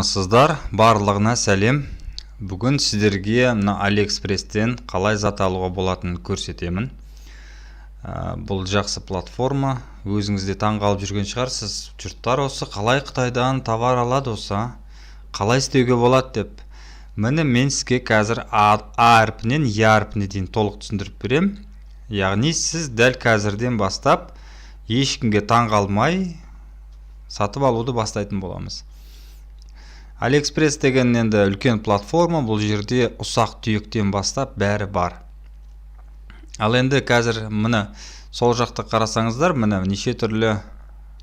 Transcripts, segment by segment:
Сіздер барлығына сәлем. Бүгін сіздерге AliExpress-тен қалай зат алуға болатынын көрсетемін. Бұл жақсы платформа. Өзіңізде таңғалып жүрген шығарсыз. Жұрттар осы қалай Қытайдан товар алады осы, қалай істеуге болады деп. Міне мен сізге қазір А әрпінен Я әрпіне дейін толық түсіндіріп берем. Яғни сіз дәл қазірден бастап ешкімге таңғалмай сатып алуды бастайтын боламыз. AliExpress деген енді үлкен платформа, бұл жерде ұсақ түйектен бастап бәрі бар. Ал енді қазір міне сол жақта қарасаңыздар, міне неше түрлі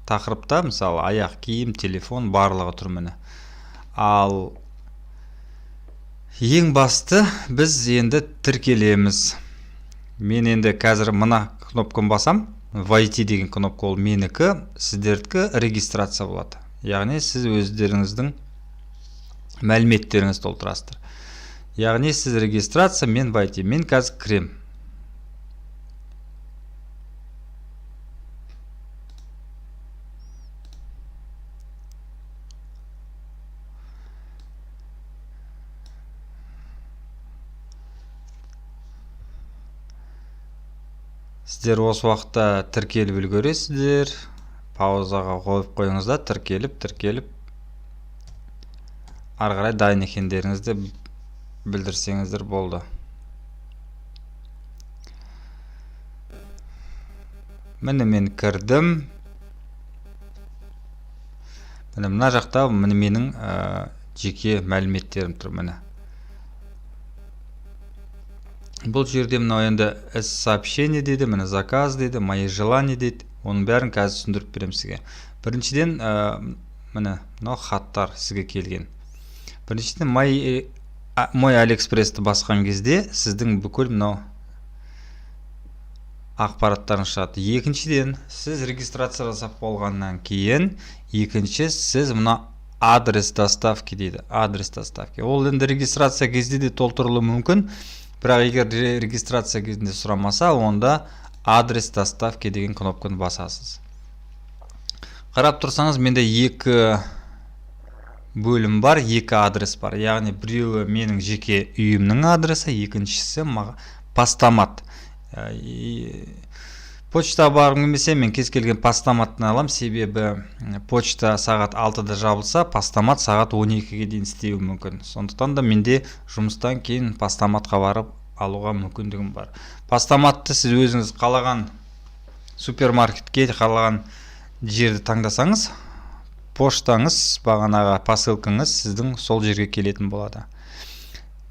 тақырыпта, мысалы аяқ киім, телефон барлығы тұр міне. Ал ең басты біз енді тіркелеміз. Мен енді қазір мына кнопканы басам, войти деген кнопка, ол менікі, сіздердікі регистрация болады. Яғни сіз өздеріңіздің мәліметтеріңіз толтырасыздар. Яғни сіз регистрация, мен войти, мен қазір кірем. Сіздер осы уақытта тіркеліп үлгересіздер. Паузаға қойып қойыңызда, тіркеліп ары қарай дайын екендеріңізді білдірсеңіздер болды. Міне мен кірдім. Міне мына жақта менің жеке мәліметтерім тұр міне. Бұл жерде мынау енді сообщение дейді, міне заказ дейді, мои желания дейді. Оның бәрін қазір түсіндіріп беремін сізге. Біріншіден міне мынау хаттар сізге келген. Біріншіден мой AliExpress-ті басқан кезде сіздің бүкіл мынау ақпараттарын шығады. Екіншіден, сіз регистрация жасап болғаннан кейін, екінші сіз мына адрес доставки дейді. Адрес доставки. Ол енді регистрация кезде де толтырылуы мүмкін. Бірақ егер регистрация кезінде сұрамаса, онда адрес доставки деген кнопканы басасыз. Қарап тұрсаңыз, менде екі бөлім бар, екі адрес бар. Яғни біреуі менің жеке үйімнің адресі, екіншісі постамат. Почта барғым келмесе, мен кез келген постаматтан алам, себебі почта сағат 6-да жабылса, постамат сағат 12-ге дейін істеуі мүмкін. Сондықтан да менде жұмыстан кейін постаматқа барып алуға мүмкіндігім бар. Постаматты сіз өзіңіз қалаған супермаркетке, қалаған жерді таңдасаңыз, поштаңыз, бағанаға посылкаңыз сіздің сол жерге келетін болады.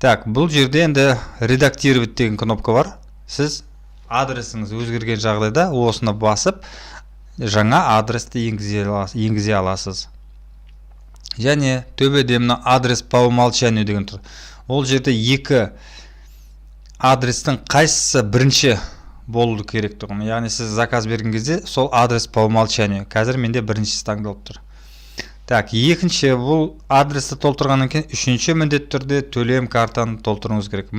Так, бұл жерде енді редактировать деген кнопка бар. Сіз адресіңіз өзгерген жағдайда осыны басып, жаңа адресті енгізе аласыз. Және төбеде мына адрес по умолчанию деген тұр. Ол жерде екі адрестің қайсысы бірінші болуы керек тұғын. Яғни сіз заказ берген кезде сол адрес по умолчанию. Қазір менде біріншісі таңдалып тұр. Так, екінші бұл адресті толтырғаннан кейін үшінші міндетті түрде төлем картаны толтыруыңыз керек.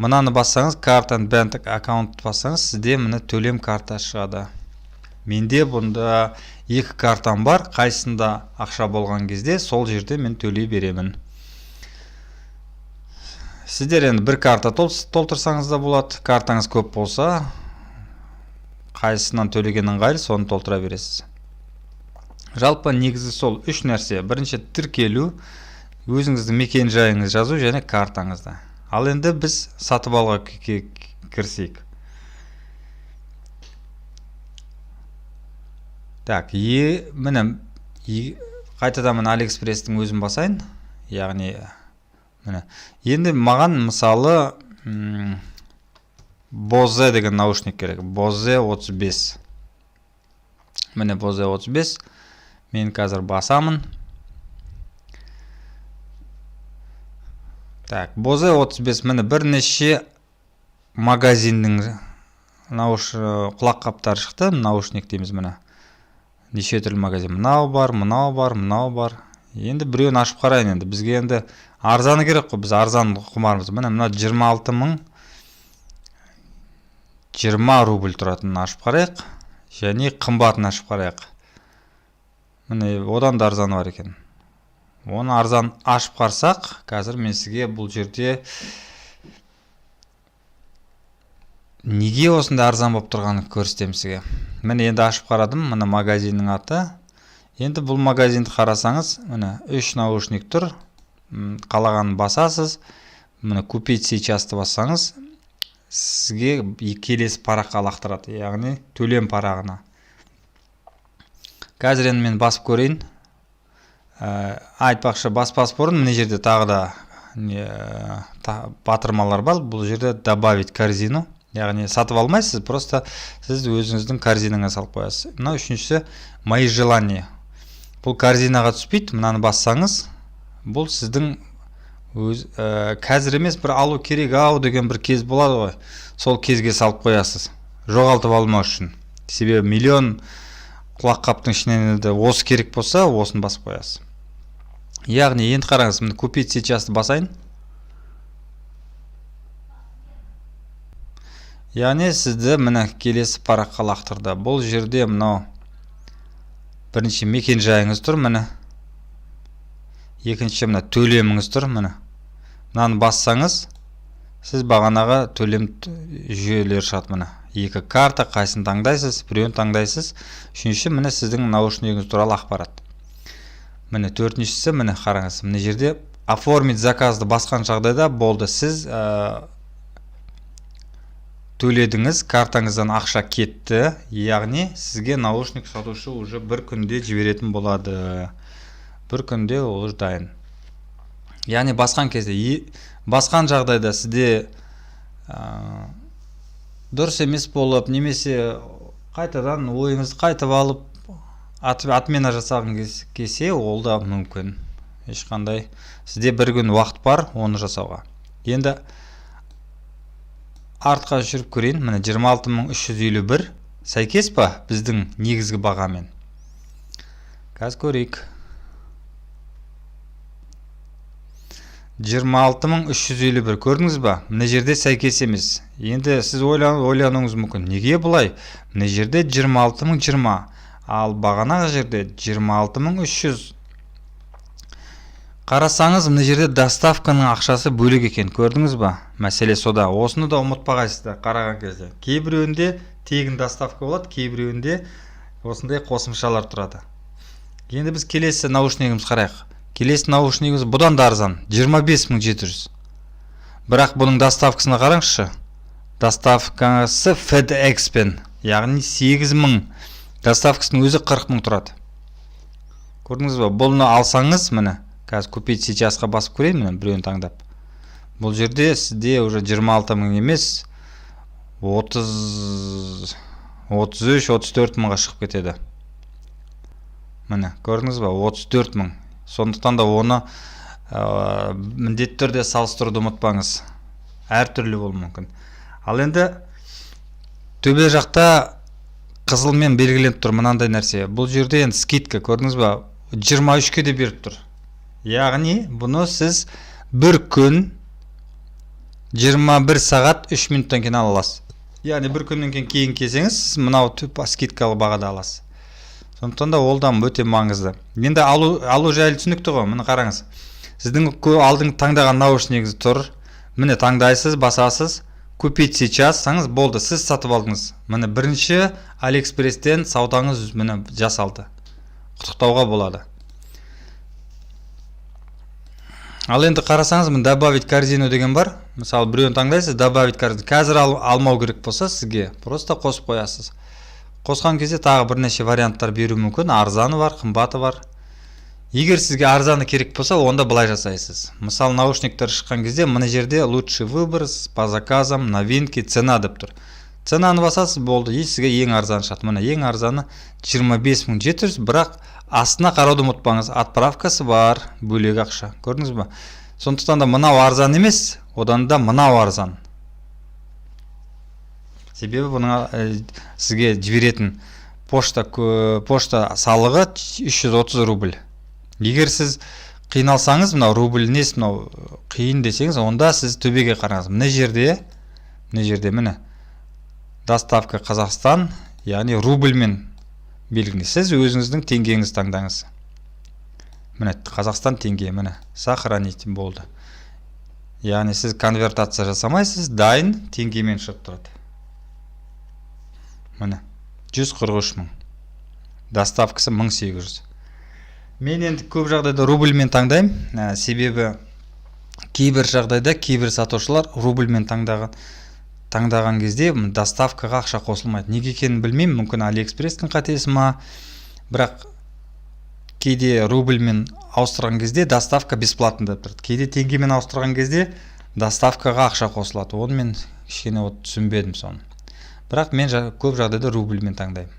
Мынаны бассаңыз, картаны бәндік аккаунт бассаңыз, сізде міне төлем карта шығады. Менде бұнда екі картам бар, қайсында ақша болған кезде сол жерде мен төлей беремін. Сіздер енді бір карта толтырсаңыз да болады. Картаңыз көп болса, қайсынан төлеген ыңғайлы, соны толтыра бересіз. Жалпы негізі сол үш нәрсе. Бірінші тіркелу, өзіңіздің мекен жайыңыз жазу және картаңызда. Ал енді біз сатып алуға кірсек. Так, міне қайтадан мен AliExpress-тің өзін басайын. Яғни міне енді маған мысалы Bose деген наушник керек. Bose 35. Міне Bose 35. Мен қазір басамын. Так, Bose 35 міне бірнеше магазиннің құлақ қаптары шықты. Наушник дейміз міне. Неше түрлі магазин. Мынау бар. Енді біреуін ашып қарайын енді. Бізге енді арзаны керек қой. Біз арзан құмармыз. Мына 26 20 рубль тұратынын ашып қарайық. Және қымбатын ашып қарайық. Міне одан да арзаны бар екен. Оны арзан ашып қарсақ, қазір мен сізге бұл жерде неге осында арзан болып тұрғанын көрсетемін сізге. Міне енді ашып қарадым, мына магазиннің аты. Енді бұл магазинді қарасаңыз, міне 3 наушник тұр. Қалағанын басасыз. Міне купить сейчасты бассаңыз, сізге келесі параққа лақтырады, яғни төлем парағына. Қазір енді мен басып көрейін. Айтпақшы, баспас бұрын мына жерде тағы да батырмалар бар. Бұл жерде добавить корзину. Яғни сатып алмайсыз, просто сіз өзіңіздің корзинаға салып қоясыз. Мына үшіншісі мои желания. Бұл корзинаға түспейді, мынаны бассаңыз, бұл сіздің қазір емес, бір алу керек деген бір кез болады ғой. Сол кезге салып қоясыз. Жоғалтып алмау үшін. Себебі миллион құлаққаптың ішінен осы керек болса, осын басып қоясыз. Яғни енді қараңыз, міне купить сейчасты басайын. Яғни сізді міне келесі параққа лақтырды. Бұл жерде мынау бірінші мекен жайыңыз тұр, міне. Екінші мына төлеміңіз тұр, міне. Мынаны бассаңыз, сіз бағанаға төлем жүйелері шығады, міне. Екі карта, қайсын таңдайсыз, біреуін таңдайсыз. Үшінші міне сіздің наушнигіңіз туралы ақпарат. Міне төртіншісі, міне қараңыз, міне жерде оформить заказды басқан жағдайда болды. Сіз төледіңіз, картаңыздан ақша кетті, яғни сізге наушник сатушы уже бір күнде жіберетін болады. Бір күнде ол дайын. Яғни басқан кезде, басқан жағдайда сізде дұрыс емес болып, немесе қайтадан ойыңызды қайтып алып, отмена жасағың келсе, ол да мүмкін. Ешқандай. Сізде бір күн уақыт бар оны жасауға. Енді артқа жүріп көрейін. Міне 26351 сәйкес па біздің негізгі бағамен? Қазір көрейік. 26351 көрдіңіз ба? Міне жерде сәйкес емес. Енді сіз ойлануыңыз мүмкін. Неге бұлай? Міне жерде 26020, ал бағанағы жерде 26300. Қарасаңыз, мына жерде доставканың ақшасы бөлек екен, көрдіңіз ба? Мәселе сода. Осыны да ұмытпағайсыздар қараған кезде. Кейбіреуінде тегін доставка болады, кейбіреуінде осындай қосымшалар тұрады. Енді біз келесі наушнигіміз қарайық. Келесі наушнигіміз бұдан да арзан, 25700. Бірақ бұның доставкасына қараңызшы. Доставкасы FedEx-пен, яғни 8000. Доставкасының өзі 40000 тұрады. Көрдіңіз ба? Бұны алсаңыз, міне. Қазір купить сейчасқа басып көрейін, мен біреуін таңдап. Бұл жерде сізде уже 26000 емес, 33-34 мыңға шығып кетеді. Міне, көрдіңіз ба? 34 мың. Сондықтан да оны міндетті түрде салыстыруды ұмытпаңыз. Әртүрлі болуы мүмкін. Ал енді төбе жақта қызылмен белгіленіп тұр мынандай нәрсе. Бұл жерде енді скидка, көрдіңіз ба? 23-ке де беріп тұр. Яғни, бұны сіз бір күн 21 сағат 3 минуттан кейін аласыз. Яғни, бір күннен кейін келсеңіз, сіз мынау скидкалы бағада аласыз. Сондықтан да олдан өте маңызды. Енді алу жайлы түсінікті ғой, міне қараңыз. Сіздің алдың таңдаған наушнигіңіз тұр. Міне таңдайсыз, басасыз, купить сейчас саңыз болды, сіз сатып алдыңыз. Міне бірінші Алиэкспресстен саудаңыз міне жасалды. Құттықтауға болады. Ал енді қарасаңыз, мен добавить корзину деген бар. Мысалы, біреуін таңдайсыз, добавить корзину. Қазір алмау керек болса, сізге просто қосып қоясыз. Қосқан кезде тағы бірнеше варианттар беру мүмкін. Арзаны бар, қымбаты бар. Егер сізге арзаны керек болса, онда былай жасайсыз. Мысалы, наушниктер шыққан кезде, мына жерде лучший выбор по заказам, новинки, цена деп тұр. Ценаны басасыз, болды. Сізге ең арзаны шығады. Міне ең арзаны 25700, бірақ астына қарауды ұмытпаңыз, отправкасы бар, бөлек ақша. Көрдіңіз ба? Сондықтан да мынау арзан емес, одан да мынау арзан. Себебі бұның сізге жіберетін пошта салығы 330 рубль. Егер сіз қиналсаңыз, мынау рубль несі, мынау қиын десеңіз, онда сіз төбеге қараңыз. Мына жерде міне доставка Қазақстан, яғни рубльмен белгілі. Сіз өзіңіздің теңгеңіз таңдаңыз. міне Қазақстан теңге, міне сохранить болды. Яғни сіз конвертация жасамайсыз, дайын теңгемен шығып тұрады. Міне 143 мың. Доставкасы 1800. Мен енді көп жағдайда рубльмен таңдаймын, себебі кейбір жағдайда кейбір сатушылар рубльмен таңдаған кезде доставкаға ақша қосылмайды. Неге екенін білмеймін, мүмкін Алиэкспрестің қатесі ма, бірақ кейде рубльмен ауыстырған кезде доставка бесплатно деп тұрады. Кейде теңгемен ауыстырған кезде доставкаға ақша қосылады. Оны мен кішкене түсінбедім соны. Бірақ мен көп жағдайда рубльмен таңдаймын.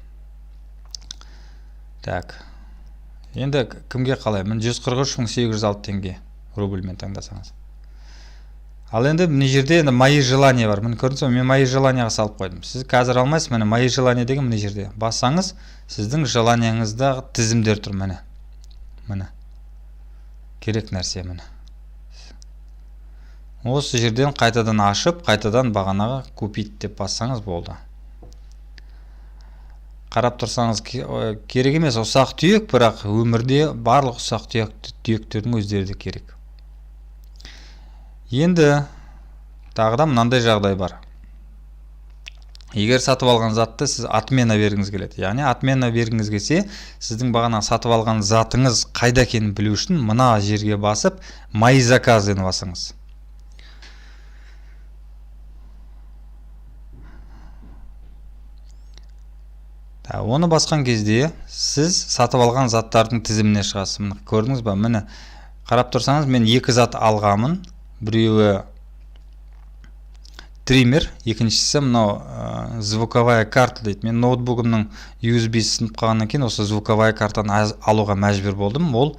Так. Енді кімге қалай? Мен 143.806 теңге рубльмен таңдасаңыз. Ал енді мына жерде мои желания бар. Міне көрдіңіз бе, мен мои желанияға салып қойдым. Сіз қазір алмайсыз, міне мои желания деген мына жерде. Бассаңыз, сіздің желанияңызда тізімдер тұр, міне. Міне. Керек нәрсе міне. Осы жерден қайтадан ашып, қайтадан бағанаға купить деп бассаңыз болды. Қарап тұрсаңыз керек емес, ұсақ түйек, бірақ өмірде барлық ұсақ түйектердің өздері де керек. Енді тағыда мынандай жағдай бар. Егер сатып алған затты сіз отмена бергіңіз келеді. Яғни отмена бергіңіз келсе, сіздің бағана сатып алған затыңыз қайда екенін білу үшін мына жерге басып, мои заказы басыңыз. Оны басқан кезде сіз сатып алған заттардың тізіміне шығасыз. Міне көрдіңіз ба? Міне қарап тұрсаңыз, мен екі зат алғамын. Біреуі триммер, екіншісі мынау звуковая карта дейді. Мен ноутбугымның USB сынып қалғаннан кейін осы звуковая картаны алуға мәжбүр болдым. Ол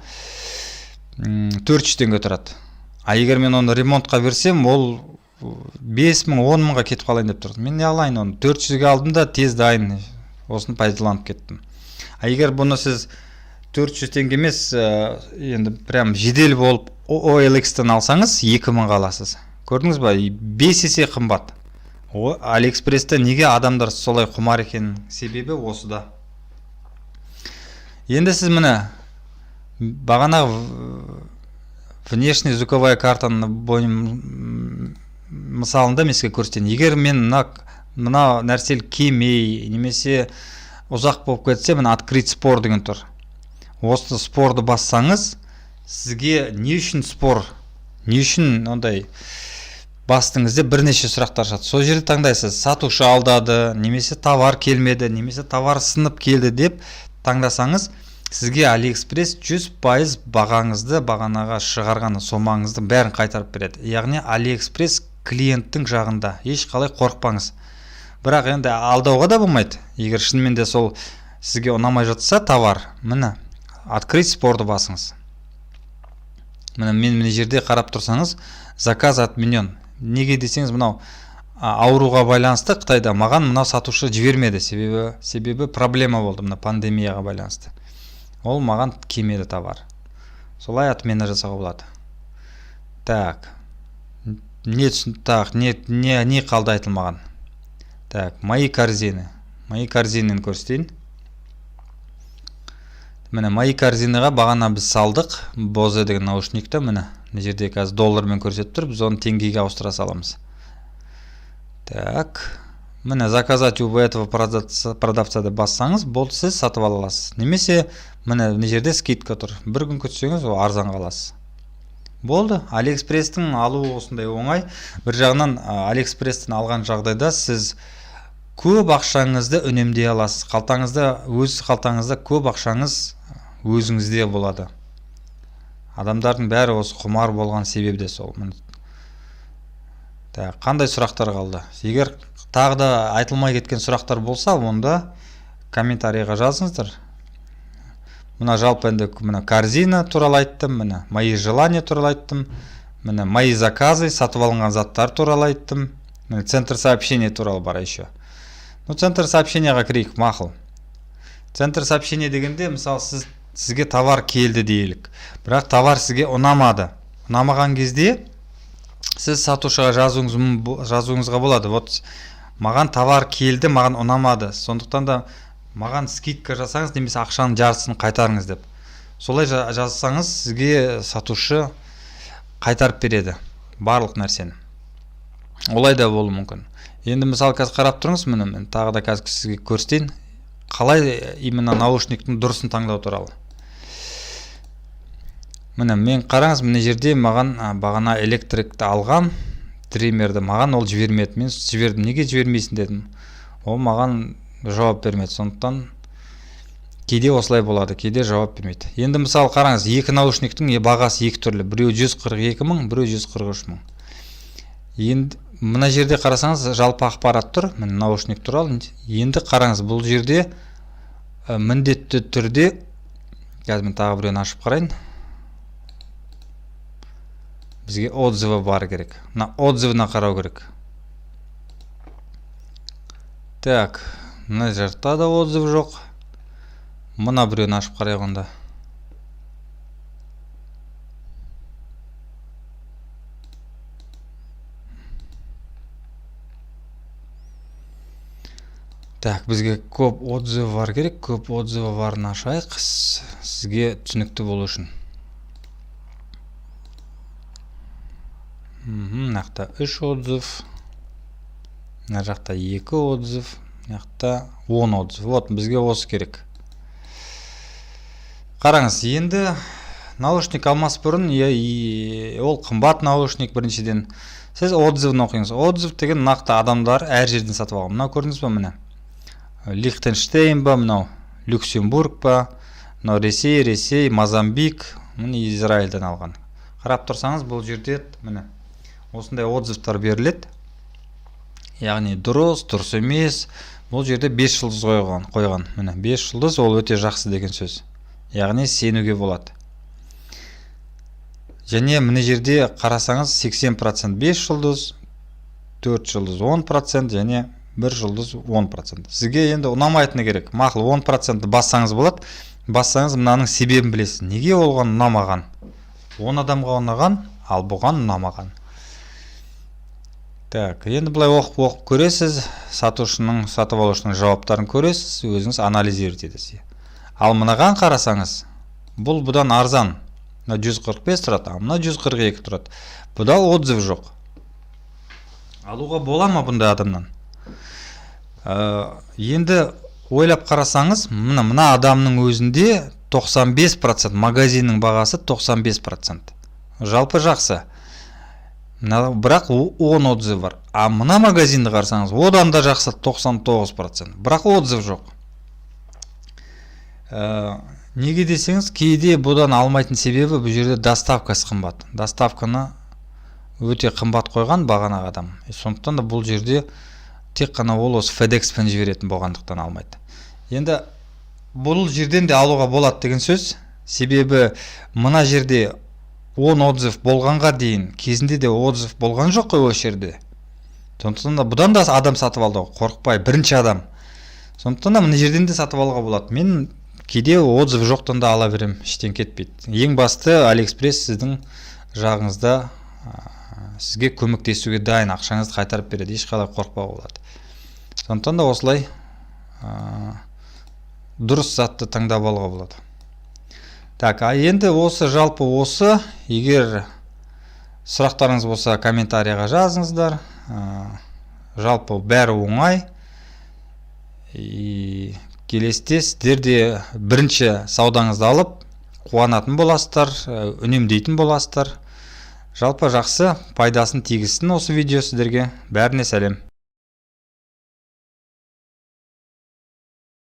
400 теңге тұрады. А егер мен оны ремонтқа берсем, ол 5000, 10.000-ға кетіп қалайын деп тұрды. Мен не алайын оны? 400-ге алдым да тез дайын. Осыны пайдаланып кеттім. А егер бұны сіз 400 теңге емес, енді прям жедел болып OLX-тен алсаңыз 2000-ға аласыз. Көрдіңіз ба? 5 есе қымбат. Алиэкспресте неге адамдар солай құмар екенін себебі осыда. Енді сіз міне бағана внешний звуковая картаны мысалында мен сізге көрсетейін. Егер мен мына нәрсел кемей, немесе ұзақ болып кетсе, міне открыть спор деген тұр. Осы спорды бассаңыз, сізге не үшін спор, не үшін ондай бастыңызда бірнеше сұрақтар шығады. Сол жерде таңдайсыз, сатушы алдады, немесе товар келмеді, немесе товар сынып келді деп таңдасаңыз, сізге Алиэкспресс 100% бағаңызды, бағанаға шығарған сомаңызды бәрін қайтарып береді. Яғни Алиэкспресс клиенттің жағында, ешқалай қорықпаңыз. Бірақ енді алдауға да болмайды. Егер шынымен де сол сізге ұнамай жатса товар, міне открыть спорды басыңыз. Міне жерде қарап тұрсаңыз, заказ отменен. Неге десеңіз, мынау ауруға байланысты Қытайда маған мынау сатушы жібермеді, себебі проблема болды, мына пандемияға байланысты. Ол маған келмеді товар. Солай отмена жасауға болады. Так. Не қалды айтылмаған? Так, мои корзины. Мои корзинаны көрсетейін. Міне мои корзинаға бағана біз салдық. Бозе деген наушникті, міне жерде қазір доллармен көрсетіп тұр, біз оны теңгеге ауыстыра саламыз. Так, міне заказать у этого продавца деп бассаңыз, болды, сіз сатып ала аласыз. Немесе міне жерде скидка тұр. Бір күн күтсеңіз, ол арзанға аласыз. Болды, Алиэкспресстің алуы осындай оңай. Бір жағынан Алиэкспресстен алған жағдайда сіз көп ақшаңызды үнемдей аласыз. Өз қалтаңызда көп ақшаңыз өзіңізде болады. Адамдардың бәрі осы құмар болған себебі де сол. Қандай сұрақтар қалды? Егер тағы да айтылмай кеткен сұрақтар болса, онда комментарийға жазыңыздар. Мына жалпы енді корзина туралы айттым, міне мои желания туралы айттым, міне мои заказы, сатып алынған заттар туралы айттым, міне центр сообщения туралы бар еще. Центр сообщенияға кірейік, мақұл. Центр сообщения дегенде, мысалы, сізге товар келді дейілік. Бірақ товар сізге ұнамады. Ұнамаған кезде, сіз сатушыға жазуыңызға болады. Вот, маған товар келді, маған ұнамады. Сондықтан да маған скидка жасаңыз, немесе ақшаның жартысын қайтарыңыз деп. Солай жазсаңыз сізге сатушы қайтарып береді барлық нәрсені. Олай да болуы мүмкін. Енді мысалы қазір қарап тұрыңыз, міне мен тағы да қазір сізге көрсетейін, қалай именно наушниктің дұрысын таңдау туралы. Міне мен қараңыз, мына жерде маған бағана электрикті алған триммерді маған ол жібермеді. Мен жібердім, неге жібермейсің дедім. Ол маған жауап бермеді. Сондықтан кейде осылай болады, кейде жауап бермейді. Енді мысалы қараңыз, екі наушниктің бағасы екі түрлі. Біреу 142 мың, біреу 143 мың. Енді мына жерде қарасаңыз жалпы ақпарат тұр, міне наушник туралы. Енді қараңыз, бұл жерде міндетті түрде, қазір мен тағы біреуін ашып қарайын. Бізге отзывы бар керек. Мына отзывына қарау керек. Так, мына жақта да отзыв жоқ. Мына біреуін ашып қарайық онда. Так, бізге көп отзывы бар керек. Көп отзывы барын ашайық, сізге түсінікті болу үшін. Мына жақта 3 отзыв, мына жақта 2 отзыв, мына жақта 10 отзыв. Вот, бізге осы керек. Қараңыз, енді наушник алмас бұрын, ол қымбат наушник біріншіден. Сіз отзывын оқыңыз. Отзыв деген нақты адамдар әр жерден сатып алған. Мынау көрдіңіз бе міне? Лихтенштейн ба, мынау Люксембург ба, мынау Ресей, Мозамбик, міне Израильден алған. Қарап тұрсаңыз, бұл жерде міне осындай отзывтар беріледі. Яғни дұрыс емес. Бұл жерде 5 жылдыз қойған. Міне 5 жылдыз, ол өте жақсы деген сөз. Яғни сенуге болады. Және мына жерде қарасаңыз 80% 5 жылдыз, 4 жылдыз 10% және 1 жылдыз 10%. Сізге енді ұнамайтыны керек. Мақұл 10% бассаңыз болады. Бассаңыз мынаның себебін білесіз. Неге олған ұнамаған? 10 адамға ұнаған, ал бұған ұнамаған. Так, енді бұлай оқып көресіз, сатушының, сатып алушының жауаптарын көресіз, өзіңіз анализировать етесіз. Ал мынаған қарасаңыз, бұл бұдан арзан. Мына 145 тұрады, мына 142 тұрады. Бұда отзыв жоқ. Алуға бола ма бұндай адамнан? Енді ойлап қарасаңыз, мына адамның өзінде 95%, магазиннің бағасы 95%. Жалпы жақсы. Бірақ 10 отзыв бар. А мына магазинді қарасаңыз, одан да жақсы 99%. Бірақ отзыв жоқ. Неге десеңіз, кейде бұдан алмайтын себебі бұл жерде доставкасы қымбат. Доставканы өте қымбат қойған бағанағы адам. Сондықтан да бұл жерде тек қана ол осы FedEx-пен жіберетін болғандықтан алмайды. Енді бұл жерден де алуға болады деген сөз. Себебі мына жерде 10 отзыв болғанға дейін кезінде де отзыв болған жоқ қой осы жерде. Сондықтан да бұдан да адам сатып алды, қорықпай, бірінші адам. Сондықтан да мына жерден де сатып алуға болады. Мен кейде отзыв жоқтан да ала берем, іштен кетпейді. Ең басты Алиэкспресс сіздің жағыңызда сізге көмектесуге дайын, ақшаңызды қайтарып береді, ешқалай қорықпауға болады. Сондықтан да осылай дұрыс затты таңдап алуға болады. Так, енді осы жалпы осы, егер сұрақтарыңыз болса комментарияға жазыңыздар. Жалпы бәрі оңай. Келесте сіздер де бірінші саудаңызды алып, қуанатын боласыздар, үнемдейтін боласыздар. Жалпы жақсы, пайдасын тигізсін осы видео сіздерге. Бәріне сәлем.